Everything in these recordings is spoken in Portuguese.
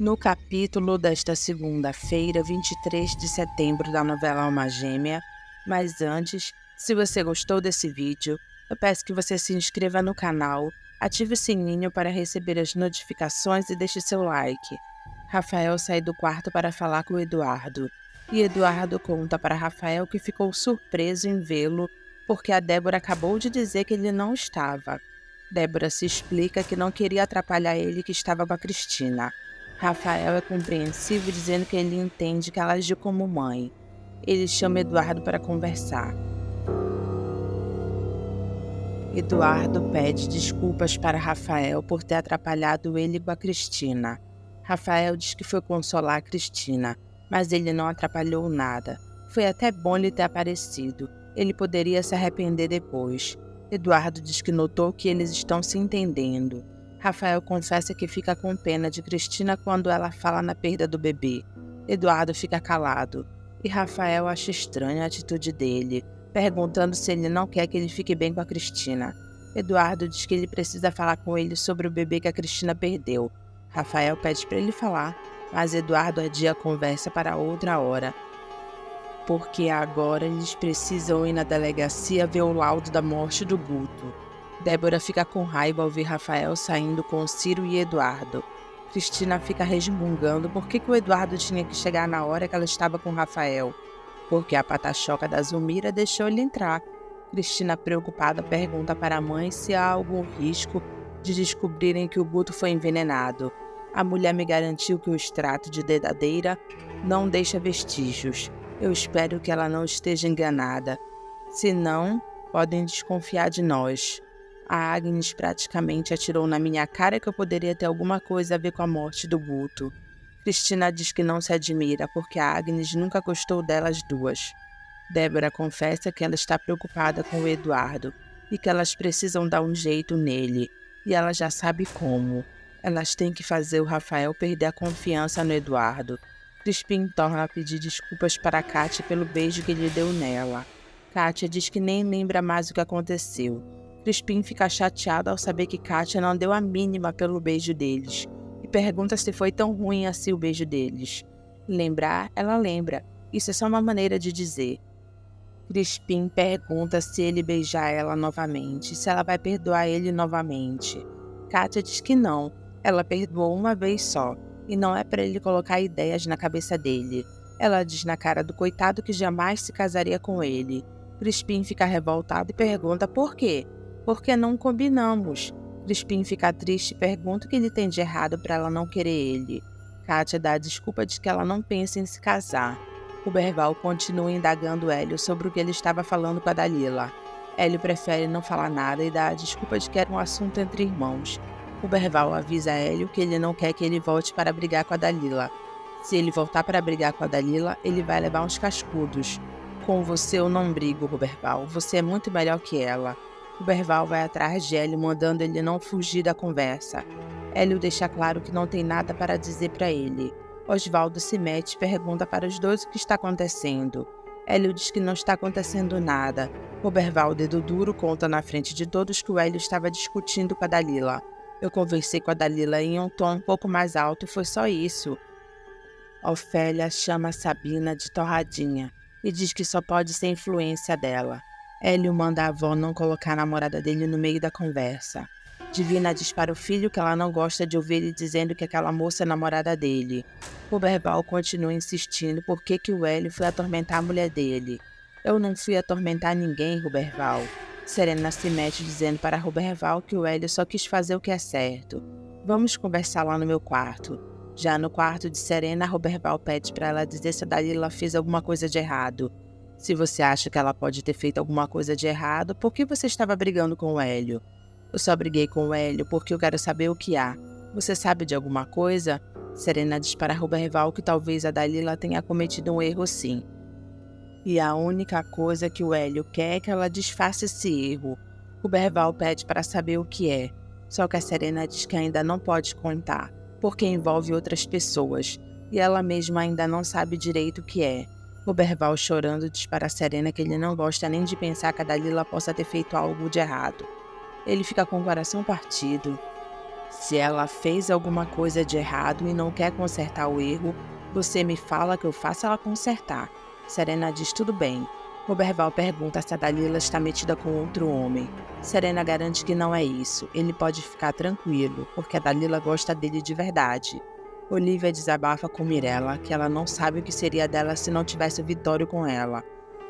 No capítulo desta segunda-feira, 23 de setembro da novela Alma Gêmea. Mas antes, se você gostou desse vídeo, eu peço que você se inscreva no canal, ative o sininho para receber as notificações e deixe seu like. Rafael sai do quarto para falar com Eduardo, e Eduardo conta para Rafael que ficou surpreso em vê-lo porque a Débora acabou de dizer que ele não estava. Débora se explica que não queria atrapalhar ele, que estava com a Cristina. Rafael é compreensivo, dizendo que ele entende que ela agiu como mãe. Ele chama Eduardo para conversar. Eduardo pede desculpas para Rafael por ter atrapalhado ele com a Cristina. Rafael diz que foi consolar a Cristina, mas ele não atrapalhou nada. Foi até bom ele ter aparecido. Ele poderia se arrepender depois. Eduardo diz que notou que eles estão se entendendo. Rafael confessa que fica com pena de Cristina quando ela fala na perda do bebê. Eduardo fica calado, e Rafael acha estranha a atitude dele, perguntando se ele não quer que ele fique bem com a Cristina. Eduardo diz que ele precisa falar com ele sobre o bebê que a Cristina perdeu. Rafael pede para ele falar, mas Eduardo adia a conversa para outra hora, porque agora eles precisam ir na delegacia ver o laudo da morte do Guto. Débora fica com raiva ao ver Rafael saindo com Ciro e Eduardo. Cristina fica resmungando por que o Eduardo tinha que chegar na hora que ela estava com Rafael. Porque a patachoca da Zulmira deixou ele entrar. Cristina, preocupada, pergunta para a mãe se há algum risco de descobrirem que o Guto foi envenenado. A mulher me garantiu que o extrato de dedadeira não deixa vestígios. Eu espero que ela não esteja enganada. Se não, podem desconfiar de nós. A Agnes praticamente atirou na minha cara que eu poderia ter alguma coisa a ver com a morte do Guto. Cristina diz que não se admira, porque a Agnes nunca gostou delas duas. Débora confessa que ela está preocupada com o Eduardo e que elas precisam dar um jeito nele, e ela já sabe como. Elas têm que fazer o Rafael perder a confiança no Eduardo. Crispim torna a pedir desculpas para Kátia pelo beijo que ele deu nela. Kátia diz que nem lembra mais o que aconteceu. Crispim fica chateado ao saber que Kátia não deu a mínima pelo beijo deles e pergunta se foi tão ruim assim o beijo deles. Lembrar, ela lembra. Isso é só uma maneira de dizer. Crispim pergunta se ele beijar ela novamente, se ela vai perdoar ele novamente. Kátia diz que não, ela perdoou uma vez só, e não é para ele colocar ideias na cabeça dele. Ela diz na cara do coitado que jamais se casaria com ele. Crispim fica revoltado e pergunta por quê? Porque não combinamos. Crispim fica triste e pergunta o que ele tem de errado para ela não querer ele. Kátia dá a desculpa de que ela não pensa em se casar. Roberval continua indagando Hélio sobre o que ele estava falando com a Dalila. Hélio prefere não falar nada e dá a desculpa de que era um assunto entre irmãos. Roberval avisa Hélio que ele não quer que ele volte para brigar com a Dalila. Se ele voltar para brigar com a Dalila, ele vai levar uns cascudos. Com você eu não brigo, Roberval. Você é muito melhor que ela. Roberval vai atrás de Hélio, mandando ele não fugir da conversa. Hélio deixa claro que não tem nada para dizer para ele. Osvaldo se mete e pergunta para os dois o que está acontecendo. Hélio diz que não está acontecendo nada. Roberval, dedo duro, conta na frente de todos que o Hélio estava discutindo com a Dalila. Eu conversei com a Dalila em um tom um pouco mais alto e foi só isso. Ofélia chama Sabina de torradinha e diz que só pode ser influência dela. Hélio manda a avó não colocar a namorada dele no meio da conversa. Divina diz para o filho que ela não gosta de ouvir ele dizendo que aquela moça é namorada dele. Roberval continua insistindo por que o Hélio foi atormentar a mulher dele. Eu não fui atormentar ninguém, Roberval. Serena se mete dizendo para Roberval que o Hélio só quis fazer o que é certo. Vamos conversar lá no meu quarto. Já no quarto de Serena, Roberval pede para ela dizer se a Dalila fez alguma coisa de errado. Se você acha que ela pode ter feito alguma coisa de errado, por que você estava brigando com o Hélio? Eu só briguei com o Hélio porque eu quero saber o que há. Você sabe de alguma coisa? Serena diz para Roberval que talvez a Dalila tenha cometido um erro sim. E a única coisa que o Hélio quer é que ela desfaça esse erro. Roberval pede para saber o que é. Só que a Serena diz que ainda não pode contar, porque envolve outras pessoas, e ela mesma ainda não sabe direito o que é. Roberval, chorando, diz para a Serena que ele não gosta nem de pensar que a Dalila possa ter feito algo de errado. Ele fica com o coração partido. Se ela fez alguma coisa de errado e não quer consertar o erro, você me fala que eu faço ela consertar. Serena diz tudo bem. Roberval pergunta se a Dalila está metida com outro homem. Serena garante que não é isso. Ele pode ficar tranquilo, porque a Dalila gosta dele de verdade. Olivia desabafa com Mirella que ela não sabe o que seria dela se não tivesse o Vitório com ela.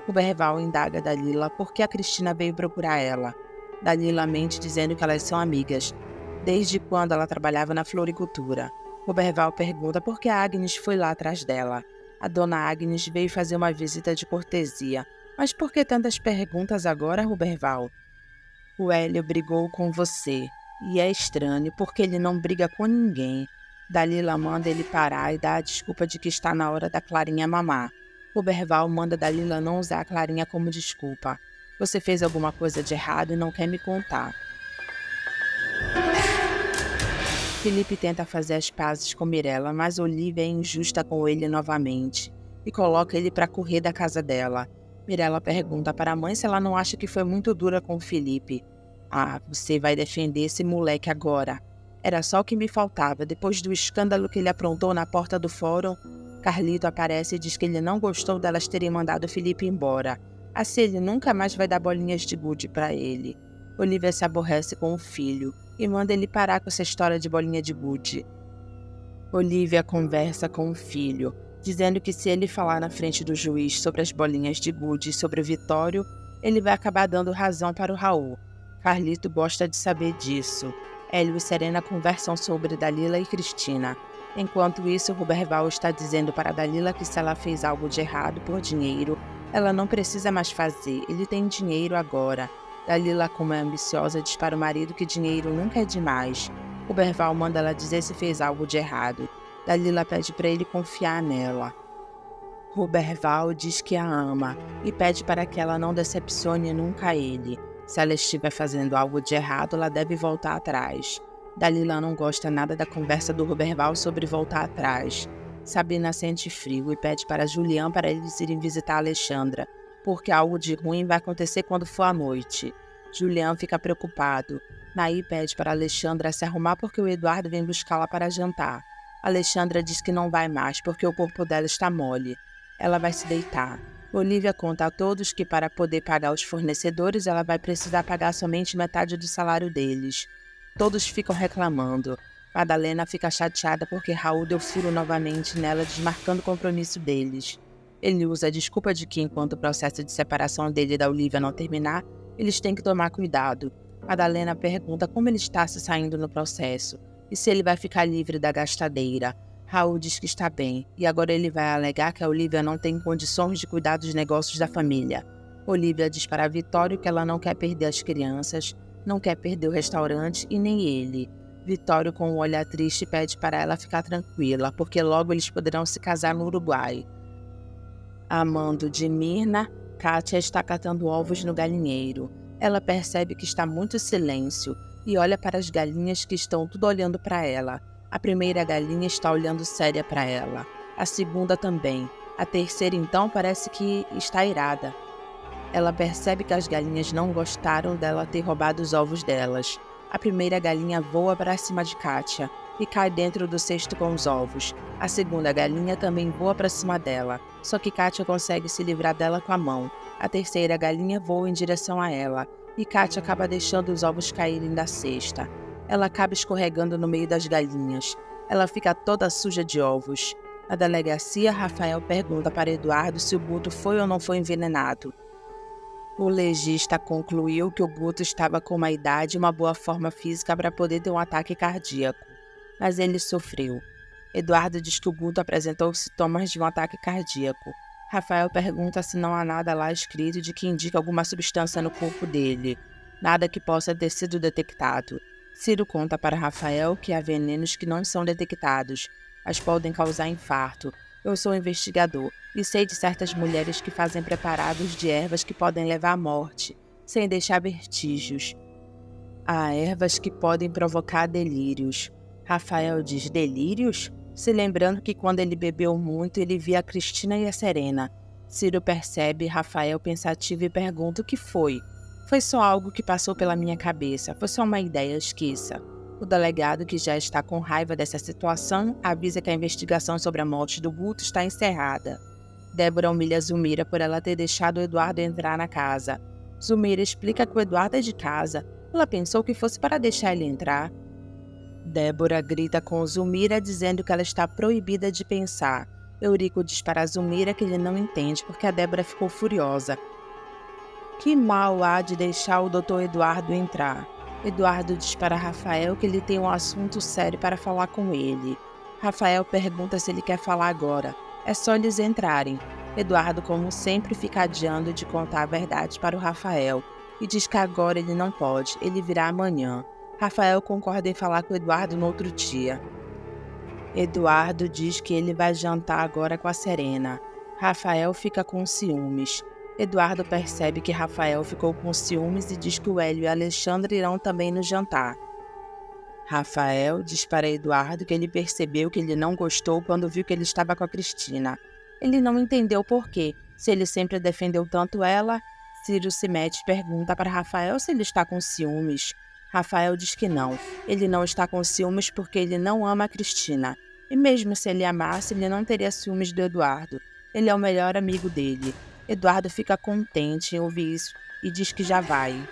Roberval indaga Dalila por que a Cristina veio procurar ela. Dalila mente dizendo que elas são amigas, desde quando ela trabalhava na floricultura. Roberval pergunta por que a Agnes foi lá atrás dela. A dona Agnes veio fazer uma visita de cortesia. Mas por que tantas perguntas agora, Roberval? O Hélio brigou com você. E é estranho, porque ele não briga com ninguém. Dalila manda ele parar e dá a desculpa de que está na hora da Clarinha mamar. Roberval manda Dalila não usar a Clarinha como desculpa. Você fez alguma coisa de errado e não quer me contar. Felipe tenta fazer as pazes com Mirella, mas Olivia é injusta com ele novamente e coloca ele para correr da casa dela. Mirella pergunta para a mãe se ela não acha que foi muito dura com o Felipe. Ah, você vai defender esse moleque agora. Era só o que me faltava. Depois do escândalo que ele aprontou na porta do fórum, Carlito aparece e diz que ele não gostou delas terem mandado o Felipe embora. Assim ele nunca mais vai dar bolinhas de gude para ele. Olivia se aborrece com o filho e manda ele parar com essa história de bolinha de gude. Olivia conversa com o filho, dizendo que se ele falar na frente do juiz sobre as bolinhas de gude e sobre o Vitório, ele vai acabar dando razão para o Raul. Carlito gosta de saber disso. Hélio e Serena conversam sobre Dalila e Cristina. Enquanto isso, Roberval está dizendo para Dalila que se ela fez algo de errado por dinheiro, ela não precisa mais fazer, ele tem dinheiro agora. Dalila, como é ambiciosa, diz para o marido que dinheiro nunca é demais. Roberval manda ela dizer se fez algo de errado. Dalila pede para ele confiar nela. Roberval diz que a ama e pede para que ela não decepcione nunca ele. Se ela estiver fazendo algo de errado, ela deve voltar atrás. Dalila não gosta nada da conversa do Roberval sobre voltar atrás. Sabrina sente frio e pede para Julian para eles irem visitar Alexandra, porque algo de ruim vai acontecer quando for à noite. Julian fica preocupado. Naí pede para Alexandra se arrumar porque o Eduardo vem buscá-la para jantar. Alexandra diz que não vai mais porque o corpo dela está mole. Ela vai se deitar. Olivia conta a todos que para poder pagar os fornecedores ela vai precisar pagar somente metade do salário deles. Todos ficam reclamando. Madalena fica chateada porque Raul deu furo novamente nela, desmarcando o compromisso deles. Ele usa a desculpa de que enquanto o processo de separação dele e da Olivia não terminar, eles têm que tomar cuidado. Madalena pergunta como ele está se saindo no processo e se ele vai ficar livre da gastadeira. Raul diz que está bem e agora ele vai alegar que a Olivia não tem condições de cuidar dos negócios da família. Olivia diz para Vitório que ela não quer perder as crianças, não quer perder o restaurante e nem ele. Vitório, com um olhar triste, pede para ela ficar tranquila, porque logo eles poderão se casar no Uruguai. Amando de Mirna, Kátia está catando ovos no galinheiro. Ela percebe que está muito silêncio e olha para as galinhas que estão tudo olhando para ela. A primeira galinha está olhando séria para ela. A segunda também. A terceira, então, parece que está irada. Ela percebe que as galinhas não gostaram dela ter roubado os ovos delas. A primeira galinha voa para cima de Kátia e cai dentro do cesto com os ovos. A segunda galinha também voa para cima dela, só que Kátia consegue se livrar dela com a mão. A terceira galinha voa em direção a ela e Kátia acaba deixando os ovos caírem da cesta. Ela acaba escorregando no meio das galinhas. Ela fica toda suja de ovos. Na delegacia, Rafael pergunta para Eduardo se o Guto foi ou não foi envenenado. O legista concluiu que o Guto estava com uma idade e uma boa forma física para poder ter um ataque cardíaco, mas ele sofreu. Eduardo diz que o Guto apresentou sintomas de um ataque cardíaco. Rafael pergunta se não há nada lá escrito de que indica alguma substância no corpo dele, nada que possa ter sido detectado. Ciro conta para Rafael que há venenos que não são detectados, mas podem causar infarto. Eu sou investigador e sei de certas mulheres que fazem preparados de ervas que podem levar à morte, sem deixar vestígios. Há ervas que podem provocar delírios. Rafael diz delírios? Se lembrando que quando ele bebeu muito, ele via a Cristina e a Serena. Ciro percebe Rafael pensativo e pergunta o que foi. Foi só algo que passou pela minha cabeça, foi só uma ideia esquiça. O delegado, que já está com raiva dessa situação, avisa que a investigação sobre a morte do Guto está encerrada. Débora humilha Zulmira por ela ter deixado o Eduardo entrar na casa. Zulmira explica que o Eduardo é de casa. Ela pensou que fosse para deixar ele entrar. Débora grita com Zulmira dizendo que ela está proibida de pensar. Eurico diz para Zulmira que ele não entende porque a Débora ficou furiosa. Que mal há de deixar o Dr. Eduardo entrar? Eduardo diz para Rafael que ele tem um assunto sério para falar com ele. Rafael pergunta se ele quer falar agora. É só eles entrarem. Eduardo, como sempre, fica adiando de contar a verdade para o Rafael e diz que agora ele não pode, ele virá amanhã. Rafael concorda em falar com Eduardo no outro dia. Eduardo diz que ele vai jantar agora com a Serena. Rafael fica com ciúmes. Eduardo percebe que Rafael ficou com ciúmes e diz que o Hélio e a Alexandra irão também no jantar. Rafael diz para Eduardo que ele percebeu que ele não gostou quando viu que ele estava com a Cristina. Ele não entendeu por quê, se ele sempre defendeu tanto ela. Ciro se mete e pergunta para Rafael se ele está com ciúmes. Rafael diz que não, ele não está com ciúmes porque ele não ama a Cristina. E mesmo se ele amasse, ele não teria ciúmes do Eduardo. Ele é o melhor amigo dele. Eduardo fica contente em ouvir isso e diz que já vai.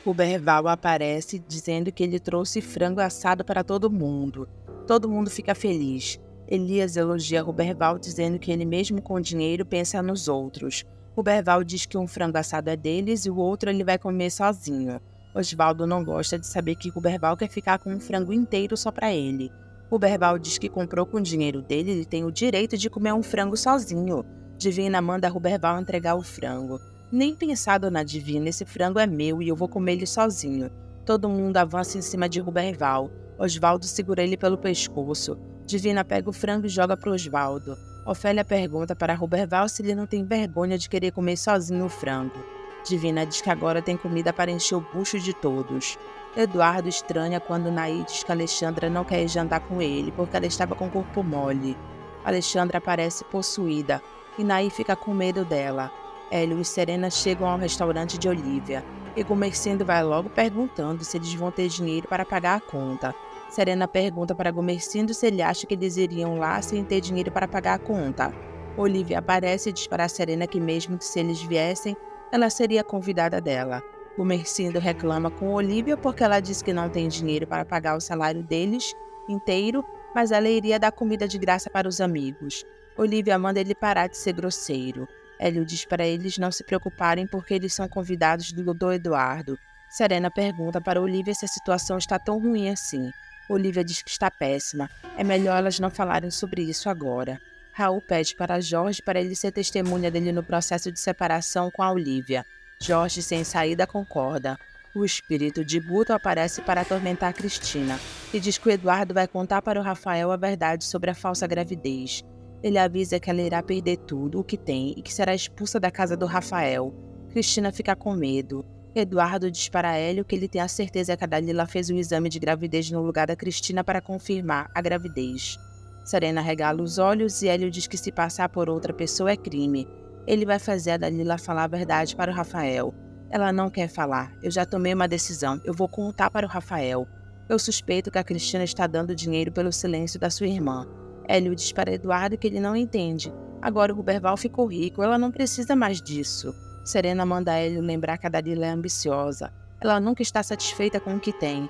O Berval aparece dizendo que ele trouxe frango assado para todo mundo. Todo mundo fica feliz. Elias elogia Ruberval dizendo que ele mesmo com dinheiro pensa nos outros. Ruberval diz que um frango assado é deles e o outro ele vai comer sozinho. Osvaldo não gosta de saber que Ruberval quer ficar com um frango inteiro só para ele. Ruberval diz que comprou com o dinheiro dele e ele tem o direito de comer um frango sozinho. Divina manda Ruberval entregar o frango. Nem pensar, dona Divina, esse frango é meu e eu vou comer ele sozinho. Todo mundo avança em cima de Ruberval. Osvaldo segura ele pelo pescoço. Divina pega o frango e joga para Osvaldo. Ofélia pergunta para Ruberval se ele não tem vergonha de querer comer sozinho o frango. Divina diz que agora tem comida para encher o bucho de todos. Eduardo estranha quando Naí diz que Alexandra não quer ir jantar com ele porque ela estava com o corpo mole. Alexandra parece possuída e Naí fica com medo dela. Hélio e Serena chegam ao restaurante de Olívia. E Gomercindo vai logo perguntando se eles vão ter dinheiro para pagar a conta. Serena pergunta para Gomercindo se ele acha que eles iriam lá sem ter dinheiro para pagar a conta. Olívia aparece e diz para Serena que mesmo que se eles viessem, ela seria convidada dela. Gomercindo reclama com Olívia porque ela diz que não tem dinheiro para pagar o salário deles inteiro, mas ela iria dar comida de graça para os amigos. Olívia manda ele parar de ser grosseiro. Hélio diz para eles não se preocuparem porque eles são convidados do Dr. Eduardo. Serena pergunta para Olívia se a situação está tão ruim assim. Olívia diz que está péssima. É melhor elas não falarem sobre isso agora. Raul pede para Jorge para ele ser testemunha dele no processo de separação com a Olívia. Jorge, sem saída, concorda. O espírito de Guto aparece para atormentar Cristina e diz que o Eduardo vai contar para o Rafael a verdade sobre a falsa gravidez. Ele avisa que ela irá perder tudo o que tem e que será expulsa da casa do Rafael. Cristina fica com medo. Eduardo diz para Hélio que ele tem a certeza que a Dalila fez o exame de gravidez no lugar da Cristina para confirmar a gravidez. Serena regala os olhos e Hélio diz que se passar por outra pessoa é crime. Ele vai fazer a Dalila falar a verdade para o Rafael. Ela não quer falar. Eu já tomei uma decisão. Eu vou contar para o Rafael. Eu suspeito que a Cristina está dando dinheiro pelo silêncio da sua irmã. Hélio diz para Eduardo que ele não entende. Agora o Ruberval ficou rico, ela não precisa mais disso. Serena manda Hélio lembrar que a Dalila é ambiciosa. Ela nunca está satisfeita com o que tem.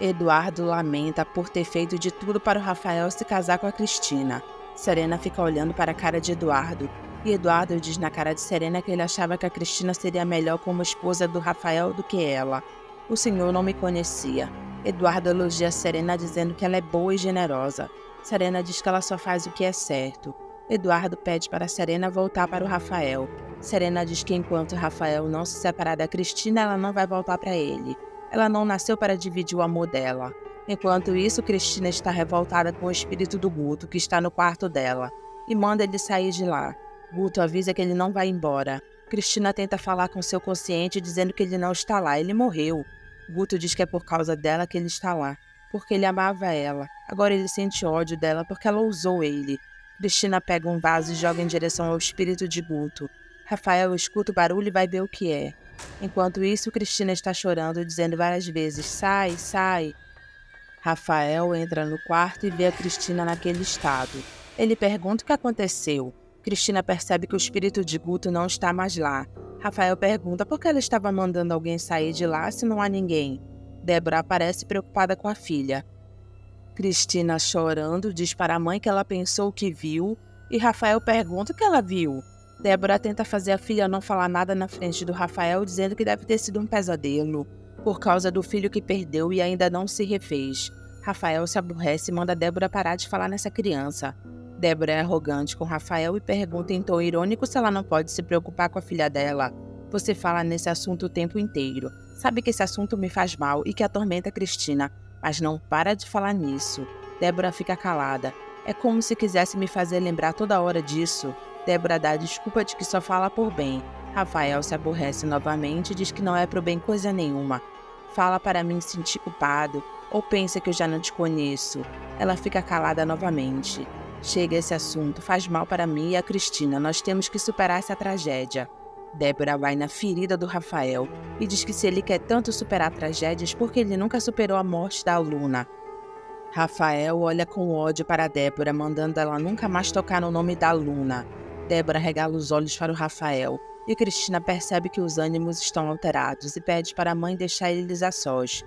Eduardo lamenta por ter feito de tudo para o Rafael se casar com a Cristina. Serena fica olhando para a cara de Eduardo. E Eduardo diz na cara de Serena que ele achava que a Cristina seria melhor como esposa do Rafael do que ela. O senhor não me conhecia. Eduardo elogia Serena dizendo que ela é boa e generosa. Serena diz que ela só faz o que é certo. Eduardo pede para Serena voltar para o Rafael. Serena diz que enquanto Rafael não se separar da Cristina, ela não vai voltar para ele. Ela não nasceu para dividir o amor dela. Enquanto isso, Cristina está revoltada com o espírito do Guto, que está no quarto dela, e manda ele sair de lá. Guto avisa que ele não vai embora. Cristina tenta falar com seu consciente, dizendo que ele não está lá, ele morreu. Guto diz que é por causa dela que ele está lá, porque ele amava ela. Agora ele sente ódio dela porque ela usou ele. Cristina pega um vaso e joga em direção ao espírito de Guto. Rafael escuta o barulho e vai ver o que é. Enquanto isso, Cristina está chorando, dizendo várias vezes: sai, sai. Rafael entra no quarto e vê a Cristina naquele estado. Ele pergunta o que aconteceu. Cristina percebe que o espírito de Guto não está mais lá. Rafael pergunta por que ela estava mandando alguém sair de lá se não há ninguém. Débora aparece preocupada com a filha. Cristina, chorando, diz para a mãe que ela pensou o que viu e Rafael pergunta o que ela viu. Débora tenta fazer a filha não falar nada na frente do Rafael, dizendo que deve ter sido um pesadelo, por causa do filho que perdeu e ainda não se refez. Rafael se aborrece e manda Débora parar de falar nessa criança. Débora é arrogante com Rafael e pergunta em tom irônico se ela não pode se preocupar com a filha dela. Você fala nesse assunto o tempo inteiro. Sabe que esse assunto me faz mal e que atormenta Cristina, mas não para de falar nisso. Débora fica calada. É como se quisesse me fazer lembrar toda hora disso. Débora dá a desculpa de que só fala por bem. Rafael se aborrece novamente e diz que não é pro bem coisa nenhuma. Fala para mim sentir culpado, ou pensa que eu já não te conheço. Ela fica calada novamente. Chega esse assunto, faz mal para mim e a Cristina, nós temos que superar essa tragédia. Débora vai na ferida do Rafael e diz que se ele quer tanto superar tragédias, porque ele nunca superou a morte da aluna. Rafael olha com ódio para Débora, mandando ela nunca mais tocar no nome da aluna. Débora regala os olhos para o Rafael e Cristina percebe que os ânimos estão alterados e pede para a mãe deixar eles a sós.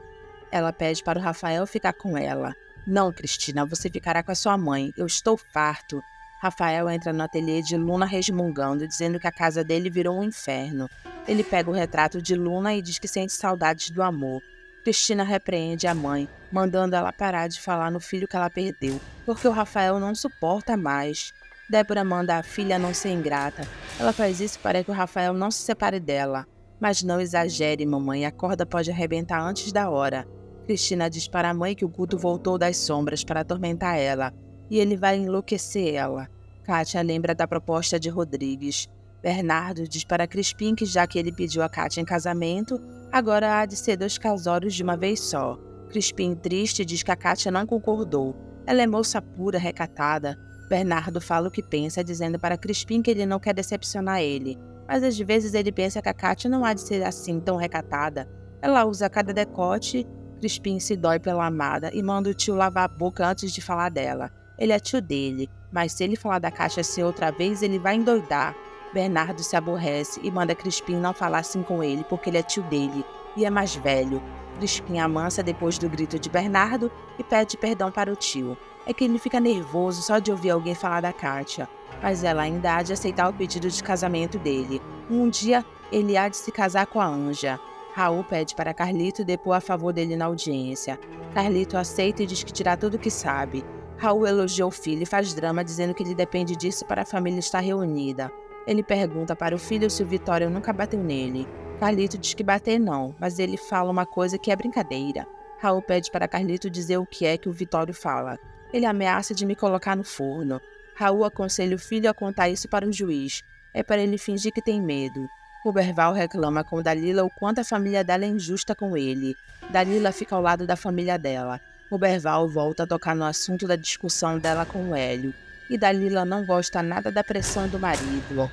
Ela pede para o Rafael ficar com ela. Não, Cristina, você ficará com a sua mãe. Eu estou farto. Rafael entra no ateliê de Luna resmungando, dizendo que a casa dele virou um inferno. Ele pega o retrato de Luna e diz que sente saudades do amor. Cristina repreende a mãe, mandando ela parar de falar no filho que ela perdeu, porque o Rafael não suporta mais. Débora manda a filha não ser ingrata. Ela faz isso para que o Rafael não se separe dela. Mas não exagere, mamãe, a corda pode arrebentar antes da hora. Cristina diz para a mãe que o Guto voltou das sombras para atormentar ela, e ele vai enlouquecer ela. Kátia lembra da proposta de Rodrigues. Bernardo diz para Crispim que já que ele pediu a Kátia em casamento, agora há de ser 2 casórios de uma vez só. Crispim, triste, diz que a Kátia não concordou. Ela é moça pura, recatada. Bernardo fala o que pensa, dizendo para Crispim que ele não quer decepcionar ele. Mas às vezes ele pensa que a Kátia não há de ser assim tão recatada. Ela usa cada decote. Crispim se dói pela amada e manda o tio lavar a boca antes de falar dela. Ele é tio dele, mas se ele falar da Kátia ser outra vez, ele vai endoidar. Bernardo se aborrece e manda Crispim não falar assim com ele, porque ele é tio dele e é mais velho. Crispim amansa depois do grito de Bernardo e pede perdão para o tio. É que ele fica nervoso só de ouvir alguém falar da Kátia, mas ela ainda há de aceitar o pedido de casamento dele. Um dia, ele há de se casar com a Anja. Raul pede para Carlito depor a favor dele na audiência. Carlito aceita e diz que dirá tudo o que sabe. Raul elogia o filho e faz drama dizendo que ele depende disso para a família estar reunida. Ele pergunta para o filho se o Vitório nunca bateu nele. Carlito diz que bater não, mas ele fala uma coisa que é brincadeira. Raul pede para Carlito dizer o que é que o Vitório fala. Ele ameaça de me colocar no forno. Raul aconselha o filho a contar isso para o juiz. É para ele fingir que tem medo. Roberval reclama com Dalila o quanto a família dela é injusta com ele. Dalila fica ao lado da família dela. Roberval volta a tocar no assunto da discussão dela com o Hélio. E Dalila não gosta nada da pressão do marido.